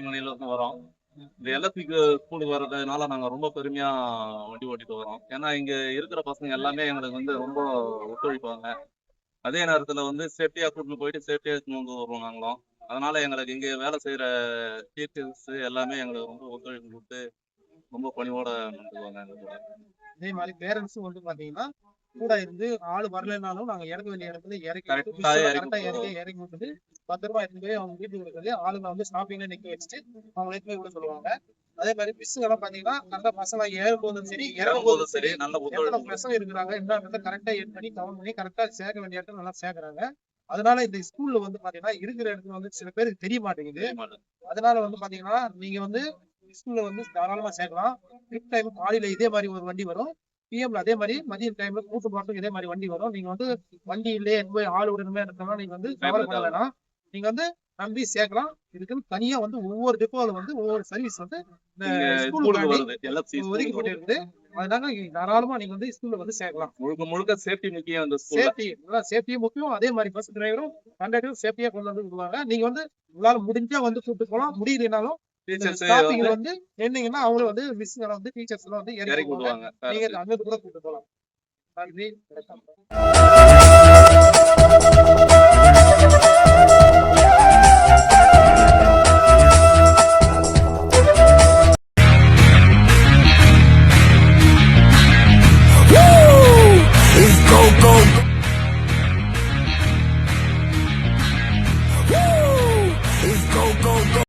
பாரிமலையில இருந்து வரோம். இந்த எல்எஸ்பிக்கு ஸ்கூலுக்கு வர்றதுனால நாங்க ரொம்ப பெருமையா வண்டி ஓட்டிட்டு வரோம். ஏன்னா இங்க இருக்கிற பசங்க எல்லாமே எங்களுக்கு வந்து ரொம்ப ஒத்துழைப்பாங்க. அதே நேரத்துல வந்து சேஃப்டியா கூட்டிட்டு போயிட்டு சேஃப்டியா வந்து வருவோம் நாங்களும். அதனால எங்களுக்கு இங்க வேலை செய்யற டீச்சர்ஸ் எல்லாமே எங்களுக்கு ரொம்ப ஒத்துழைப்பு கொடுத்து ரொம்ப பணிவோட நடந்துக்குவாங்க எங்க கூட. அதே மாதிரி பேரண்ட்ஸும் வந்து பாத்தீங்கன்னா கூட இருந்து ஆள் வரலைன்னாலும் நாங்க இறக்க வேண்டிய இடத்துல இறக்கி விட்டு கரெக்டா கரெக்டா இறக்கி விட்டுட்டு பத்திரமா எடுத்து போய் அவங்க வீட்டுக்கு இருக்கிறது ஆளுங்க வந்து ஸ்டாப்பிங்ல நிக்க வச்சுட்டு அவங்க எடுத்து போய் விட சொல்லுவாங்க. அதே மாதிரி பிஸ்ஸுங்க எல்லாம் பாத்தீங்கன்னா நல்ல பசங்க ஏறும் போதும் சரி இறங்கும் போதும் சரி நல்ல எத்தனை ஒத்துழைப்பு. பசங்க இருக்கிறாங்க என்ன கரெக்டா எட் பண்ணி கவுண்ட் பண்ணி கரெக்டா சேர்க்க வேண்டிய இடத்துல நல்லா சேர்க்கறாங்க. அதனால இந்த ஸ்கூல்ல வந்து பாத்தீங்கன்னா இருக்கிற இடத்துல வந்து சில பேருக்கு தெரிய மாட்டேங்குது. அதனால வந்து பாத்தீங்கன்னா நீங்க வந்து ஸ்கூல்ல வந்து தாராளமா சேர்க்கலாம். ட்ரிப் டைம் காலையில இதே மாதிரி ஒரு வண்டி வரும். பிஎம்ல அதே மாதிரி மதியம் டைம்ல கூட்டு போறதுக்கு இதே மாதிரி வண்டி வரும். நீங்க வந்து வண்டி இல்லையே போய் ஆள் விடணுமே நீங்க வந்து கவலைப்பட வேணாம். நீங்க வந்து நம்பி சேர்க்கலாம். இதுக்குன்னு தனியா வந்து ஒவ்வொரு டிப்போல வந்து ஒவ்வொரு சர்வீஸ் வந்து இந்த ஸ்கூலுக்கு ஒதுக்கி போட்டு இருக்குது. அதனால தாராளமா நீங்க வந்து ஸ்கூல்ல வந்து சேர்க்கலாம். முழுக்க சேஃப்டி முக்கியம். அந்த சேஃப்டியும் முக்கியம். அதே மாதிரி பஸ் டிரைவரும் கண்டக்டரும் சேஃப்டியா கொண்டு வந்து விடுவாங்க. நீங்க வந்து உங்களால முடிஞ்சா வந்து கூப்பிட்டு போலாம். முடியலனாலும் ஸ்டாப்பிங்ல வந்து என்னங்கன்னா அவங்கள வந்து மிஸ்ஸுங்களை வந்து டீச்சர்ஸ் எல்லாம் வந்து இறக்கி விடுவாங்க. நீங்க அங்க கூட கூப்பிட்டு போலாம். நன்றி.